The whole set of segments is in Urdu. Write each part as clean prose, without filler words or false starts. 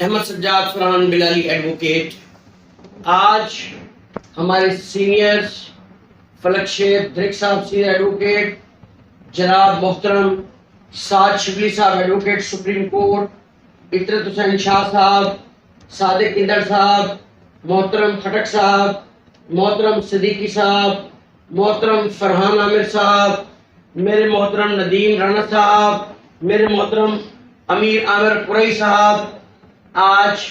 احمد سجاد فرحان بلالی ایڈوکیٹ. آج ہمارے سینئرز فلک شیخ درک صاحب سینئر ایڈوکیٹ، جناب محترم سعد شبلی صاحب advocate supreme court, Itrat Hussain Shah صاحب، صادق اندر صاحب، محترم خٹک صاحب، محترم صدیقی صاحب، محترم فرحان عامر صاحب، میرے محترم ندیم رانا صاحب، میرے محترم امیر عامر قریشی صاحب. آج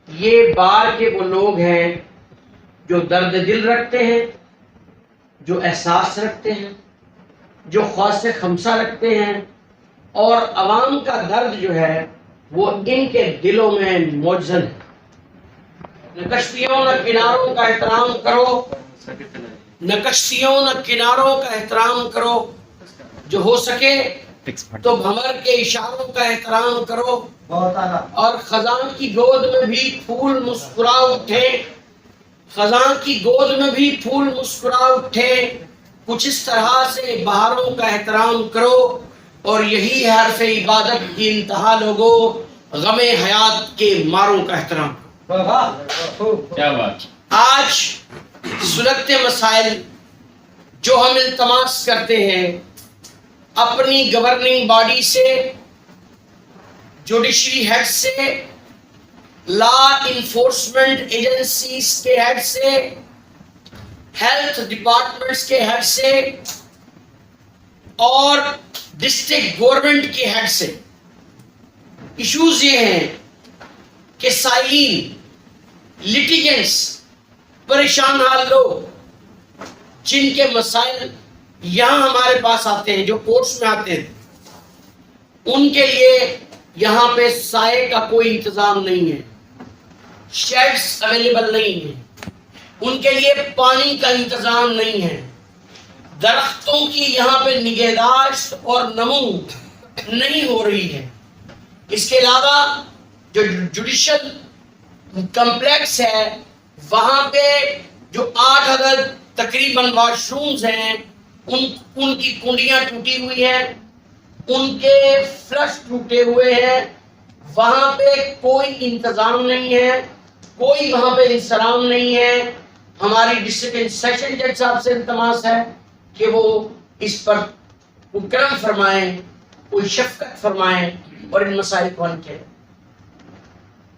یہ بار کے وہ لوگ ہیں جو درد دل رکھتے ہیں، جو احساس رکھتے ہیں، جو خواص خمسہ رکھتے ہیں، اور عوام کا درد جو ہے وہ ان کے دلوں میں موجزن ہے. نہ کشتیوں نہ کناروں کا احترام کرو، نہ کشتیوں نہ کناروں کا احترام کرو، جو ہو سکے تو بھنور کے اشاروں کا احترام کرو. اور خزاں کی گود میں بھی پھول مسکرا اٹھے، خزاں کی گود میں بھی پھول مسکرا اٹھے، کچھ اس طرح سے بہاروں کا احترام کرو. اور یہی ہے حرف عبادت کی انتہا لوگوں، غم حیات کے ماروں کا احترام. کیا بات. آج سلگتے مسائل جو ہم التماس کرتے ہیں اپنی گورننگ باڈی سے، جوڈیشری ہیڈ سے، لا انفورسمنٹ ایجنسیز کے ہیڈ سے، ہیلتھ ڈپارٹمنٹس کے ہیڈ سے، اور ڈسٹرکٹ گورنمنٹ کے ہیڈ سے، ایشوز یہ ہیں کہ سائلین، لٹیگنٹس، پریشان حال لوگ جن کے مسائل یہاں ہمارے پاس آتے ہیں، جو کورٹس میں آتے ہیں، ان کے لیے یہاں پہ سائے کا کوئی انتظام نہیں ہے، شیڈز اویلیبل نہیں ہیں، ان کے لیے پانی کا انتظام نہیں ہے، درختوں کی یہاں پہ نگہداشت اور نمو نہیں ہو رہی ہے. اس کے علاوہ جو جوڈیشل کمپلیکس ہے وہاں پہ جو 8 عدد تقریباً واش رومز ہیں ان کی کنڈیاں ٹوٹی ہوئی ہیں، ان کے فلش ٹوٹے ہوئے ہیں، وہاں پہ کوئی انتظام نہیں ہے، کوئی وہاں پہ انسلام نہیں ہے. ہماری ڈسٹرکٹ سیشن جج صاحب سے التماس ہے کہ وہ اس پر کرم فرمائیں، کوئی شفقت فرمائیں اور ان مسائل کو حل کریں.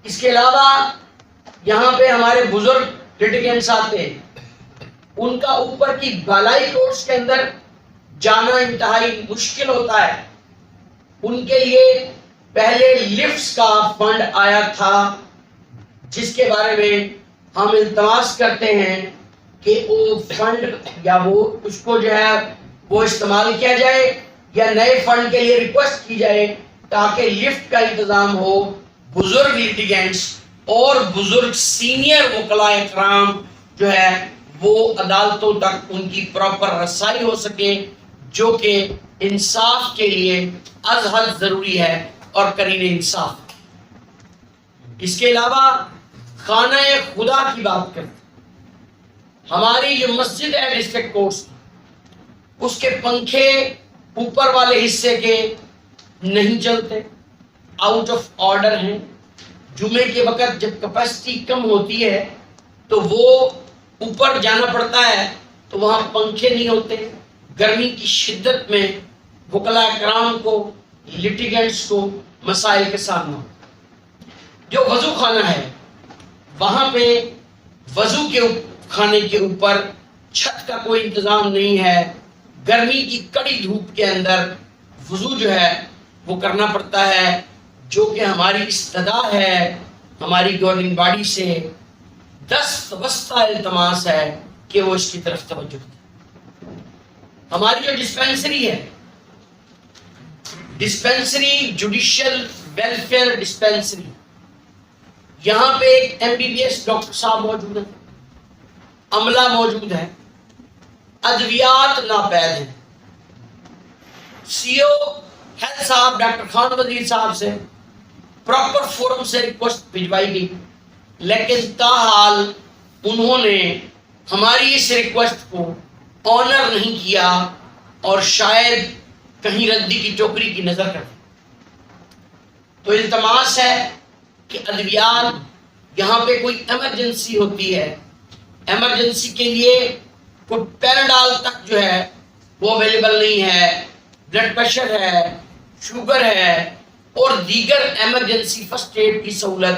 اس کے علاوہ یہاں پہ ہمارے بزرگ لٹیگنٹس آتے ہیں، ان کا اوپر کی بالائی کورٹس کے اندر جانا انتہائی مشکل ہوتا ہے. ان کے لیے پہلے لفٹس کا فنڈ آیا تھا جس کے بارے میں ہم التماس کرتے ہیں کہ وہ فنڈ یا وہ اس کو جو ہے وہ استعمال کیا جائے یا نئے فنڈ کے لیے ریکویسٹ کی جائے تاکہ لفٹ کا انتظام ہو. بزرگ لٹیگنٹس اور بزرگ سینئر وکلاء کرام جو ہے وہ عدالتوں تک ان کی پراپر رسائی ہو سکے، جو کہ انصاف کے لیے از حد ضروری ہے اور قرین انصاف. اس کے علاوہ خانہ خدا کی بات کرتے، ہماری جو مسجد ہے ڈسٹرکٹ کورٹس، اس کے پنکھے اوپر والے حصے کے نہیں چلتے، آؤٹ آف آرڈر ہیں. جمعے کے وقت جب کیپیسٹی کم ہوتی ہے تو وہ اوپر جانا پڑتا ہے تو وہاں پنکھے نہیں ہوتے. گرمی کی شدت میں وکلاء کرام کو، لٹیگنٹس کو مسائل کے سامنا. جو وضو خانہ ہے وہاں پہ وضو کے خانے کے اوپر چھت کا کوئی انتظام نہیں ہے. گرمی کی کڑی دھوپ کے اندر وضو جو ہے وہ کرنا پڑتا ہے، جو کہ ہماری استدعا ہے ہماری گورننگ باڈی سے. دست وسطہ التماس ہے کہ وہ اس کی طرف توجہ دے. ہماری جو ڈسپینسری ہے، ڈسپینسری جوڈیشل ویلفیئر ڈسپینسری، یہاں پہ ایک MBBS ڈاکٹر صاحب موجود ہیں، عملہ موجود ہے، ادویات ناپید ہیں. CO ہیلتھ صاحب ڈاکٹر خان وزیر صاحب سے پراپر فورم سے ریکویسٹ بھجوائی گئی، لیکن تاحال انہوں نے ہماری اس ریکویسٹ کو آنر نہیں کیا اور شاید کہیں ردی کی ٹوکری کی نظر کر دی. تو التماس ہے کہ ادویات یہاں پہ کوئی ایمرجنسی ہوتی ہے، ایمرجنسی کے لیے کوئی پیراڈال تک جو ہے وہ اویلیبل نہیں ہے، بلڈ پریشر ہے، شوگر ہے اور دیگر ایمرجنسی فرسٹ ایڈ کی سہولت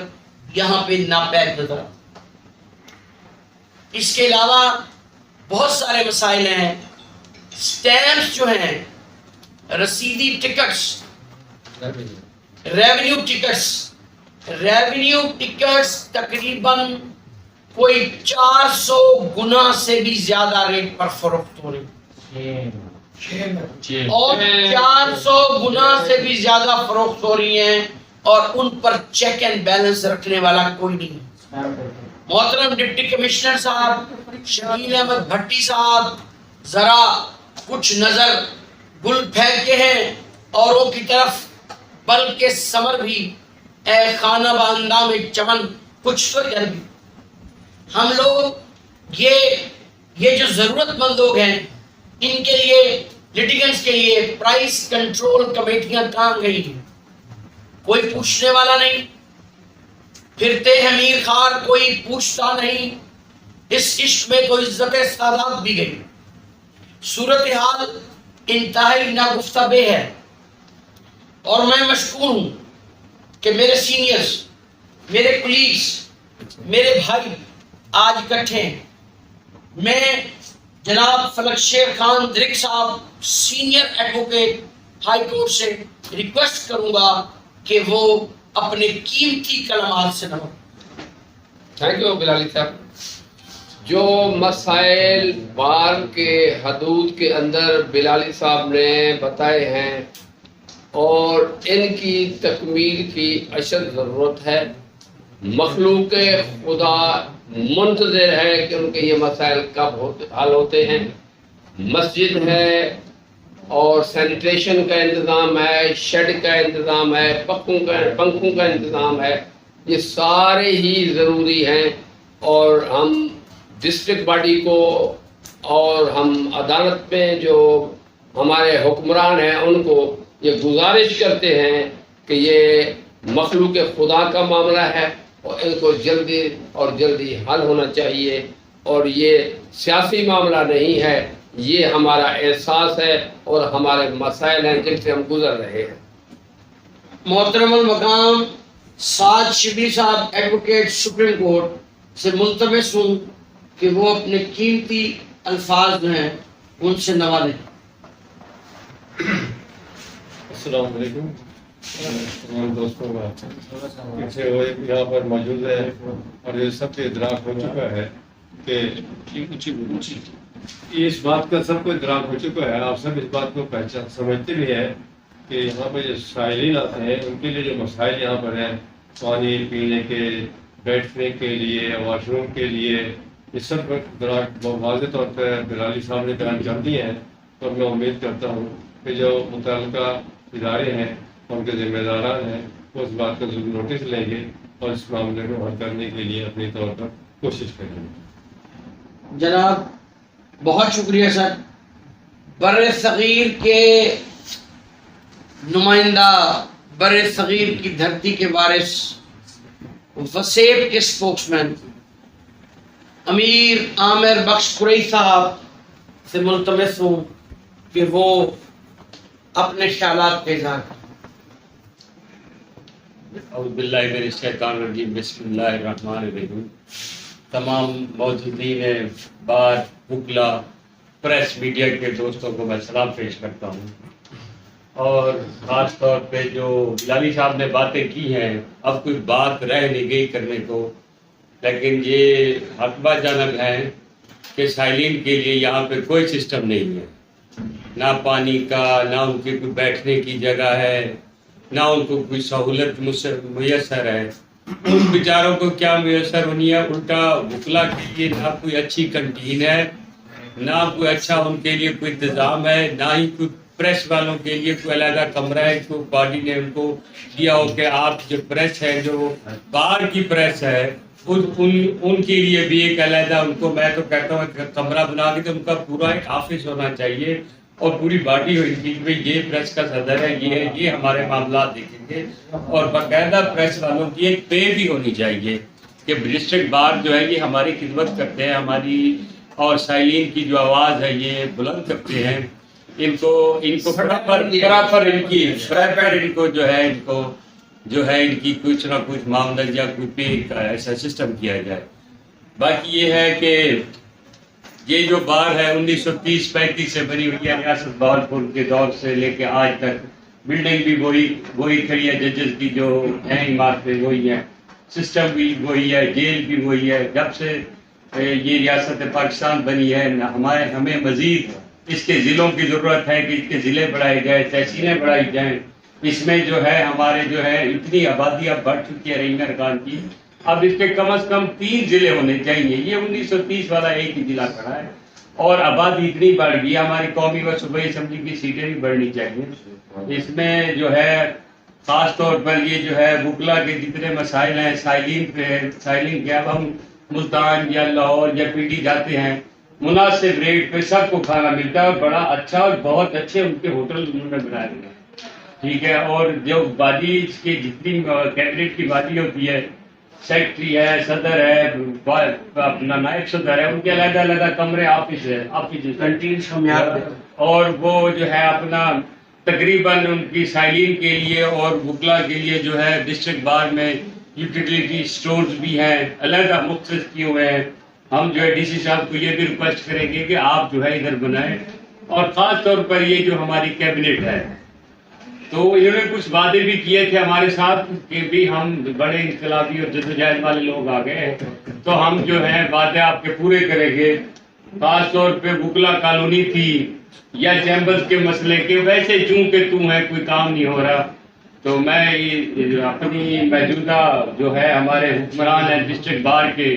یہاں پہ ناپید نظر آتی ہے۔ اس کے علاوہ بہت سارے مسائل ہیں، سٹیمپس جو ہیں، رسیدی ٹکٹس، ریونیو ٹکٹس تقریباً کوئی 400 گنا سے بھی زیادہ ریٹ پر فروخت ہو رہی ہیں، اور 400 گنا سے بھی زیادہ فروخت ہو رہی ہیں اور ان پر چیک اینڈ بیلنس رکھنے والا کوئی نہیں۔ محترم ڈپٹی کمشنر صاحب شکیل احمد بھٹی صاحب ذرا کچھ نظر گل پھینکے ہیں اوروں کی طرف، بلکہ سمر بھی اے خانہ باندام چمن کچھ تو کر بھی۔ ہم لوگ یہ جو ضرورت مند لوگ ہیں ان کے لیے، لیٹیگنٹس کے لیے پرائس کنٹرول کمیٹیاں کہاں گئی ہیں؟ کوئی پوچھنے والا نہیں، پھرتے ہیں میر خار کوئی پوچھتا نہیں، اس عشق میں کوئی عزت سادات بھی گئی۔ صورتحال انتہائی ناگفتہ ہے اور میں مشکور ہوں کہ میرے سینئرز، میرے کولیگز، میرے بھائی آج اکٹھے ہیں۔ میں جناب فلک شیر خان درک صاحب سینئر ایڈوکیٹ ہائی کورٹ سے ریکویسٹ کروں گا کہ وہ اپنے قیمتی کلمات سے نمائیں۔ تھینک یو بلالی صاحب۔ جو مسائل بار کے حدود کے اندر بلالی صاحب نے بتائے ہیں اور ان کی تکمیل کی اشد ضرورت ہے، مخلوق خدا منتظر ہے کہ ان کے یہ مسائل کب حل ہوتے ہیں۔ مسجد ہے اور سینیٹیشن کا انتظام ہے، شیڈ کا انتظام ہے، پنکھوں کا انتظام ہے، یہ سارے ہی ضروری ہیں، اور ہم ڈسٹرکٹ باڈی کو اور ہم عدالت میں جو ہمارے حکمران ہیں ان کو یہ گزارش کرتے ہیں کہ یہ مخلوق خدا کا معاملہ ہے اور ان کو جلدی اور جلدی حل ہونا چاہیے، اور یہ سیاسی معاملہ نہیں ہے، یہ ہمارا احساس ہے اور ہمارے مسائل ہیں جن سے ہم گزر رہے ہیں۔ محترم المقام سعد شبلی صاحب ایڈوکیٹ سپریم کورٹ سے ملتمس ہوں کہ وہ اپنے قیمتی الفاظ جو ہیں ان سے نوازیں۔ السلام علیکم تمام دوستوں کا یہاں پر موجود ہے، اور یہ سب کو ادراک ہو چکا ہے کہ اس بات کا سب کو ادراک ہو چکا ہے، آپ سب اس بات کو پہچان سمجھتے بھی ہیں کہ یہاں پہ جو سائلین آتے ہیں ان کے لیے جو مسائل یہاں پر ہیں، پانی پینے کے، بیٹھنے کے لیے، واش روم کے لیے، یہ سب ادراک واضح طور پہ بلالی صاحب نے بیان کر دیے ہیں، اور میں امید کرتا ہوں کہ جو متعلقہ ادارے ہیں ان کے ذمہ داران ہیں وہ اس بات کا ضرور نوٹس لیں گے اور اس معاملے کو حل کرنے کے لیے اپنی طور پر کوشش کریں گے۔ جناب بہت شکریہ سر۔ بر صغیر کے نمائندہ، بر صغیر کی دھرتی کے وارث، وسیب کے اسپوکس مین امیر عامر بخش قریشی صاحب سے ملتمس ہوں کہ وہ اپنے خیالات کا اظہار کریں۔ اعوذ باللہ من الشیطان الرجیم، بسم اللہ الرحمن الرحیم۔ تمام موجودین بار، وکلا، پریس میڈیا کے دوستوں کو میں سلام پیش کرتا ہوں، اور خاص طور پہ جو بلالی صاحب نے باتیں کی ہیں، اب کوئی بات رہ نہیں گئی کرنے کو، لیکن یہ حتبہ جانب ہے کہ سائلین کے لیے یہاں پہ کوئی سسٹم نہیں ہے، نہ پانی کا، نہ ان کی کوئی بیٹھنے کی جگہ ہے، نہ ان کو کوئی سہولت میسر ہے۔ ان بیچاروں کو کیا میسر ہونی ہے، الٹا وکلا کے لیے نہ کوئی اچھی کنٹین ہے، نہ کوئی اچھا ان کے لیے کوئی انتظام ہے، نہ ہی کوئی پریس والوں کے لیے کوئی علیحدہ کمرہ ہے، کوئی باڈی نے ان کو دیا ہو کہ آپ جو پریس ہے، جو باہر کی پریس ہے، ان کے لیے بھی ایک علیحدہ ان کو، میں تو کہتا ہوں کمرہ بنا کے تو ان کا پورا ایک آفس ہونا چاہیے، اور پوری باڈی ہوئی تھی کہ بھئی یہ پریس کا صدر ہے، یہ ہمارے معاملات دیکھیں گے، اور باقاعدہ پریس والوں کی ایک پے بھی ہونی چاہیے کہ ڈسٹرکٹ بار جو ہے یہ ہماری خدمت کرتے ہیں، ہماری اور سائلین کی جو آواز ہے یہ بلند کرتے ہیں، ان کو پراپر ان کو جو ہے ان کی کچھ نہ کچھ معاملہ یا کوئی پے کا ایسا سسٹم کیا جائے۔ باقی یہ ہے کہ یہ جو بار ہے 1930-35 سے بنی ہوئی ہے، ریاست بہاولپور کے دور سے لے کے آج تک، بلڈنگ بھی وہی کھڑی ہے، ججز کی جو ہیں عمارتیں وہی ہیں، سسٹم بھی وہی ہے، جیل بھی وہی ہے۔ جب سے یہ ریاست پاکستان بنی ہے ہمیں مزید اس کے ضلعوں کی ضرورت ہے کہ اس کے ضلع بڑھائے جائیں، تحصیلیں بڑھائی جائیں۔ اس میں جو ہے ہمارے جو ہے اتنی آبادی اب بڑھ چکی ہے رحیم ارکان کی، اب اس کے کم از کم 3 ضلع ہونے چاہیے۔ یہ 1930 والا ایک ہی ضلع کھڑا ہے اور آبادی اتنی بڑھ گئی، ہماری قومی و صوبائی اسمبلی کی سیٹیں بھی بڑھنی چاہیے۔ اس میں جو ہے خاص طور پر یہ جو ہے وکلا کے جتنے مسائل ہیں، سائلین کے اب ہم ملتان یا لاہور یا پی ڈی جاتے ہیں، مناسب ریٹ پہ سب کو کھانا ملتا ہے، اور بڑا اچھا اور بہت اچھے ان کے ہوٹل انہوں نے بنائے ہوئے ہیں، ٹھیک ہے۔ اور جو باڈی کی جتنی کیبنٹ کی باڈی ہوتی ہے، سیکٹری ہے، صدر ہے، اپنا نائب صدر ہے، ان کے علیحدہ علیحدہ کمرے، آفس کنٹین شمیار، اور وہ جو ہے اپنا تقریباً ان کی سائلین کے لیے اور وکلا کے لیے جو ہے ڈسٹرکٹ بار میں یوٹیلیٹی سٹورز بھی ہیں، علیحدہ مختص کیے ہوئے ہیں۔ ہم جو ہے ڈی سی صاحب کو یہ بھی ریکویسٹ کریں گے کہ آپ جو ہے ادھر بنائیں، اور خاص طور پر یہ جو ہماری کیبنٹ ہے، تو انہوں نے کچھ وعدے بھی کیے تھے ہمارے ساتھ کہ بھی ہم بڑے انقلابی اور جدوجہد والے لوگ آ گئے ہیں، تو ہم جو ہے وعدے آپ کے پورے کریں گے۔ خاص طور پہ وکلا کالونی تھی یا چیمبرز کے مسئلے کے، ویسے چونکہ ہے کوئی کام نہیں ہو رہا، تو میں اپنی موجودہ جو ہے ہمارے حکمران ہیں ڈسٹرکٹ بار کے،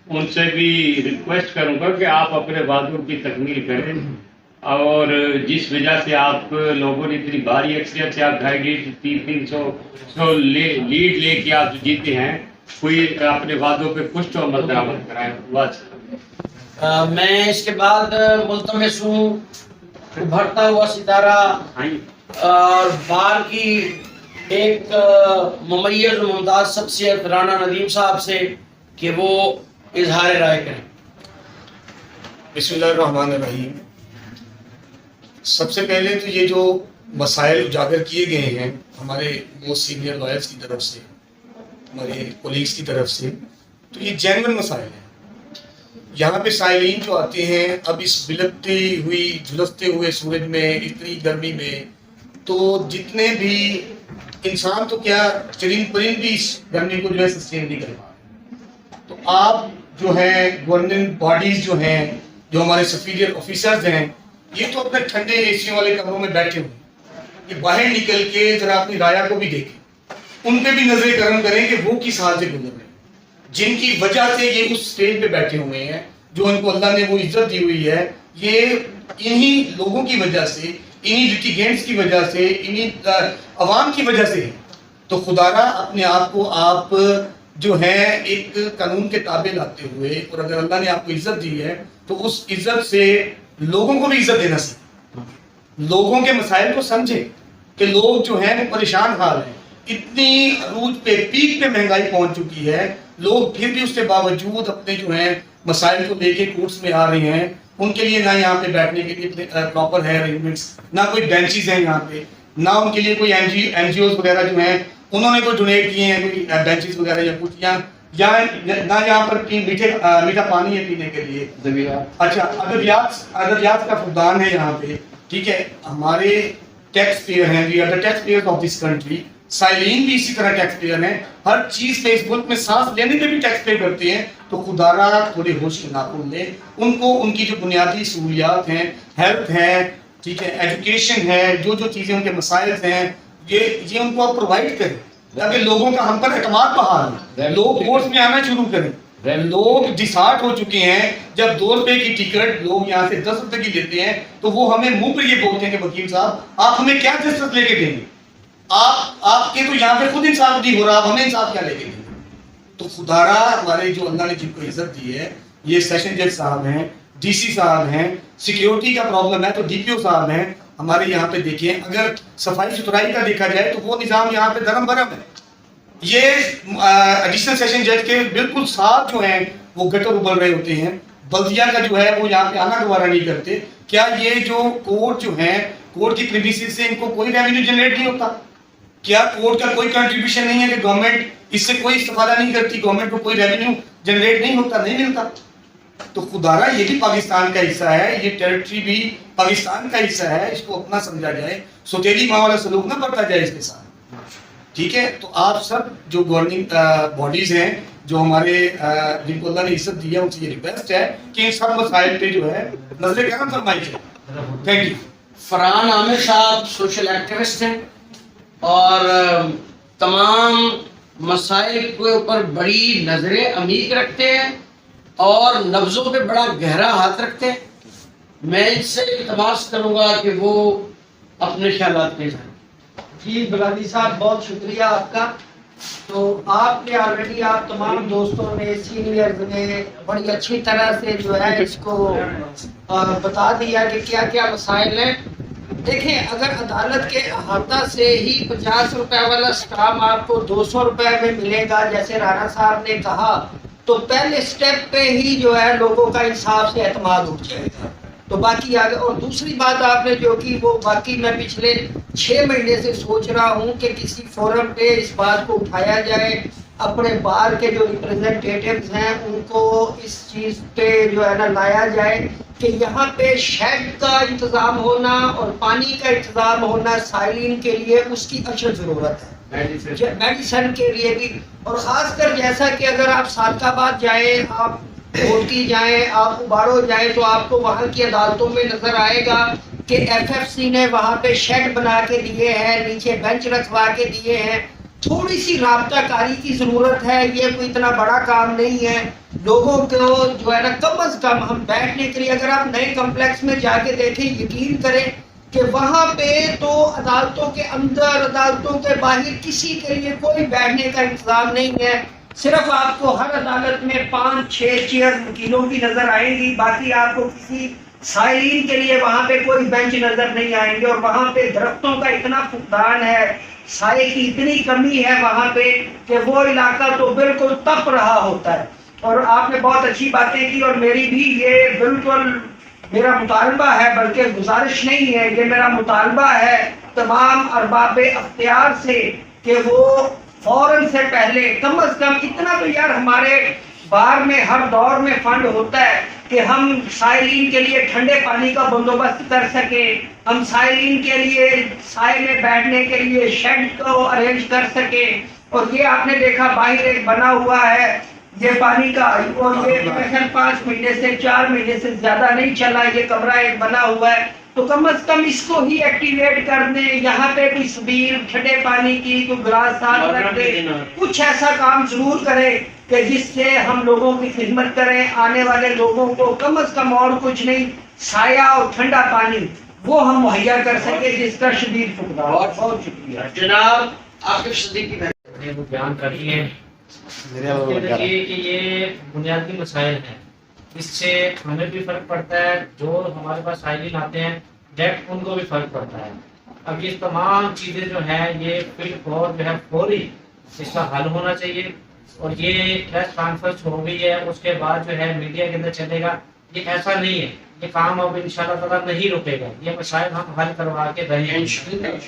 ان سے بھی ریکویسٹ کروں گا کہ آپ اپنے وعدوں کی تکمیل کریں، اور جس وجہ سے آپ لوگوں نے اتنی بھاری اکثریت سے آپ 250-300 لیڈ لے کے آپ جیتے ہیں، کوئی اپنے وعدوں پہ کچھ تو عمل درآمد کرائیں۔ میں اس کے بعد ملتمس ہوں ابھرتا ہوا ستارہ اور بار کی ایک ممیز و ممتاز شخصیت رانا ندیم صاحب سے کہ وہ اظہار رائے کریں۔ بسم اللہ الرحمن الرحیم۔ سب سے پہلے تو یہ جو مسائل اجاگر کیے گئے ہیں ہمارے موسٹ سینئر لائرز کی طرف سے، ہمارے کولیگز کی طرف سے، تو یہ جینون مسائل ہیں۔ یہاں پہ سائلین جو آتے ہیں اب اس بلکتی ہوئی جھلستے ہوئے سورج میں، اتنی گرمی میں، تو جتنے بھی انسان تو کیا چرند پرند بھی اس گرمی کو جو ہے سسٹین نہیں کر پا رہے، تو آپ جو ہے گورننگ باڈیز جو ہیں، جو ہمارے سپیریئر آفیسرز ہیں، یہ تو اپنے ٹھنڈے اے سی والے کمروں میں بیٹھے ہوئے، یہ باہر نکل کے ذرا اپنی رایا کو بھی دیکھیں، ان پہ بھی نظر کرم کریں کہ وہ کس حال سے گزر رہے ہیں، جن کی وجہ سے یہ اس سٹیج پہ بیٹھے ہوئے ہیں، جو ان کو اللہ نے وہ عزت دی ہوئی ہے، یہ انہی لوگوں کی وجہ سے، انہی لیٹیگینٹس کی وجہ سے، انہی عوام کی وجہ سے ہے۔ تو خدا را اپنے آپ کو آپ جو ہے ایک قانون کے تابع لاتے ہوئے، اور اگر اللہ نے آپ کو عزت دی ہے تو اس عزت سے لوگوں کو بھی عزت دینا سیکھیں، لوگوں کے مسائل کو سمجھیں کہ لوگ جو ہیں وہ پریشان حال ہیں، اتنی عروج پہ پیک پہ مہنگائی پہنچ چکی ہے، لوگ پھر بھی اس کے باوجود اپنے جو ہیں مسائل کو لے کے کورٹس میں آ رہے ہیں۔ ان کے لیے نہ یہاں پہ بیٹھنے کے لیے پراپر ہے ارینجمنٹس، نہ کوئی بینچز ہیں یہاں پہ، نہ ان کے لیے کوئی این جی اوز وغیرہ جو ہیں انہوں نے کوئی ڈونیٹ کیے ہیں کوئی بینچز وغیرہ یا کچھ، یا نہ یہاں پر میٹھا پانی ہے پینے کے لیے۔ اچھا، ادبیات کا فقدان ہے یہاں پہ، ٹھیک ہے۔ ہمارے ٹیکس پیئر ہیں، we are the tax payers of this country, سائلین بھی اسی طرح ٹیکس پیئر ہیں، ہر چیز پہ اس ملک میں سانس لینے پہ بھی ٹیکس پے کرتے ہیں، تو خدا را تھوڑے ہوش کے ناخن لیں، ان کو ان کی جو بنیادی سہولیات ہیں، ہیلتھ ہے، ٹھیک ہے، ایجوکیشن ہے، جو چیزیں ان کے مسائل ہیں، یہ ان کو آپ پرووائڈ کریں تاکہ لوگوں کا ہم پر اعتماد بحال ہو، لوگ کورس میں آنا شروع کریں۔ لوگ ڈسہارٹ ہو چکے ہیں، جب 2 روپے کی ٹکٹ لوگ یہاں سے 10 روپے کی لیتے ہیں تو وہ ہمیں منہ پر یہ بولتے ہیں کہ وکیل صاحب آپ ہمیں کیا جسٹس لے کے دیں گے، آپ کے تو یہاں پہ خود انصاف نہیں ہو رہا، آپ ہمیں انصاف کیا لے کے دیں گے۔ تو خدا را ہمارے جو اللہ نے جن کو عزت دی ہے، یہ سیشن جج صاحب ہیں، ڈی سی صاحب ہیں, سیکیورٹی کا پرابلم ہے تو ڈی پی او صاحب ہیں. ہمارے یہاں پہ دیکھیں, اگر صفائی ستھرائی کا دیکھا جائے تو وہ نظام یہاں پہ درم برم ہے. یہ ایڈیشنل سیشن جج کے بالکل ساتھ جو ہیں وہ گٹر ابل رہے ہوتے ہیں. بلدیہ کا جو ہے وہ یہاں پہ آنا گوارا نہیں کرتے. کیا یہ جو کورٹ جو ہیں, کورٹ کی پریمیسز سے ان کو کوئی ریونیو جنریٹ نہیں ہوتا؟ کیا کورٹ کا کوئی کنٹریبیوشن نہیں ہے کہ گورنمنٹ اس سے کوئی استفادہ نہیں کرتی, گورنمنٹ کو کوئی ریونیو جنریٹ نہیں ہوتا, نہیں ملتا؟ تو خدارا یہ بھی پاکستان کا حصہ ہے, یہ ٹیریٹری بھی پاکستان کا حصہ ہے, اس کو اپنا سمجھا جائے, سوتیلی ماں والا سلوک نہ برتا جائے اس کے ساتھ. ٹھیک ہے, تو آپ سب جو گورننگ باڈیز ہیں, جو ہمارے جن کو اللہ نے عزت دی ہے, ان سے یہ ریکویسٹ ہے کہ ان سب مسائل پہ جو ہے نظر کرم فرمائی جائے. Thank you. فرحان عامر صاحب سوشل ایکٹیوسٹ ہیں اور تمام مسائل کے اوپر بڑی نظریں عمیق رکھتے ہیں اور نبضوں پہ بڑا گہرا ہاتھ رکھتے ہیں. میں ان سے التماس کروں گا کہ وہ اپنے خیالات پیش کریں. جی بلالی صاحب بہت شکریہ آپ کا. تو آپ نے آلریڈی, آپ تمام دوستوں نے, سینئرز نے بڑی اچھی طرح سے جو ہے اس کو بتا دیا کہ کیا کیا مسائل ہیں. دیکھیں, اگر عدالت کے احاطہ سے ہی 50 روپے والا اسٹام آپ کو 200 روپے میں ملے گا جیسے رانا صاحب نے کہا, تو پہلے سٹیپ پہ ہی جو ہے لوگوں کا انصاف سے اعتماد اٹھ جائے گا. تو باقی آگے, اور دوسری بات آپ نے جو کی وہ باقی میں پچھلے 6 مہینے سے سوچ رہا ہوں کہ کسی فورم پہ اس بات کو اٹھایا جائے, اپنے بار کے جو ریپرزنٹیٹیوز ہیں ان کو اس چیز پہ جو ہے نا لایا جائے کہ یہاں پہ شیڈ کا انتظام ہونا اور پانی کا انتظام ہونا سائلین کے لیے اس کی اشد ضرورت ہے, میڈیسن کے لیے بھی. اور خاص کر جیسا کہ اگر آپ سالک آباد جائیں, آپ کھوٹی جائیں, آپ اباڑو جائیں, تو آپ کو وہاں کی عدالتوں میں نظر آئے گا کہ ایف ایف سی نے وہاں پہ شیڈ بنا کے دیے ہیں, نیچے بینچ رکھوا کے دیے ہیں. تھوڑی سی رابطہ کاری کی ضرورت ہے, یہ کوئی اتنا بڑا کام نہیں ہے. لوگوں کو جو ہے نا کم از کم ہم بیٹھنے کے لیے, اگر آپ نئے کمپلیکس میں جا کے دیکھیں, یقین کریں کہ وہاں پہ تو عدالتوں کے اندر, عدالتوں کے باہر کسی کے لیے کوئی بیٹھنے کا انتظام نہیں ہے. صرف آپ کو ہر عدالت میں 5-6 چیئر وکیلوں کی نظر آئیں گی, باقی آپ کو کسی سائلین کے لیے وہاں پہ کوئی بینچ نظر نہیں آئیں گے. اور وہاں پہ درختوں کا اتنا فقدان ہے, سائے کی اتنی کمی ہے وہاں پہ کہ وہ علاقہ تو بالکل تپ رہا ہوتا ہے. اور آپ نے بہت اچھی باتیں کی, اور میری بھی یہ بالکل میرا مطالبہ ہے, بلکہ گزارش نہیں ہے, یہ میرا مطالبہ ہے تمام ارباب اختیار سے کہ وہ فوراً سے پہلے کم از کم اتنا تو یار ہمارے بار میں ہر دور میں فنڈ ہوتا ہے کہ ہم سائلین کے لیے ٹھنڈے پانی کا بندوبست کر سکیں, ہم سائلین کے لیے سائے میں بیٹھنے کے لیے شیڈ کو ارینج کر سکیں. اور یہ آپ نے دیکھا باہر ایک بنا ہوا ہے یہ پانی کا, اور یہ 5 مہینے سے 4 مہینے سے زیادہ نہیں چلا, یہ کمرہ ایک بنا ہوا ہے. تو کم از کم اس کو ہی ایکٹیویٹ کر دیں, یہاں پہ کوئی سبیل ٹھنڈے پانی کی کوئی گلاس ساتھ رکھ دیں, کچھ ایسا کام ضرور کریں کہ جس سے ہم لوگوں کی خدمت کریں, آنے والے لوگوں کو کم از کم اور کچھ نہیں, سایہ اور ٹھنڈا پانی وہ ہم مہیا کر سکیں جس کا شدید فقدان. بہت شکریہ. جناب عاقب صدیقی وہ بیان کر دیے ہیں کہ یہ بنیادی مسائل ہیں, اس سے ہمیں بھی فرق پڑتا ہے, جو ہمارے پاس سائلین آتے ہیں ڈائریکٹ ان کو بھی فرق پڑتا ہے. اب یہ تمام چیزیں جو ہیں یہ جو ہے فوری اس کا حل ہونا چاہیے. اور یہ پریس کانفرنس ہو گئی ہے, اس کے بعد جو ہے میڈیا کے اندر چلے گا. یہ ایسا نہیں ہے, یہ کام اب انشاءاللہ تعالیٰ نہیں رکے گا, یہ مسائل ہم حل کروا کے رہیں گے.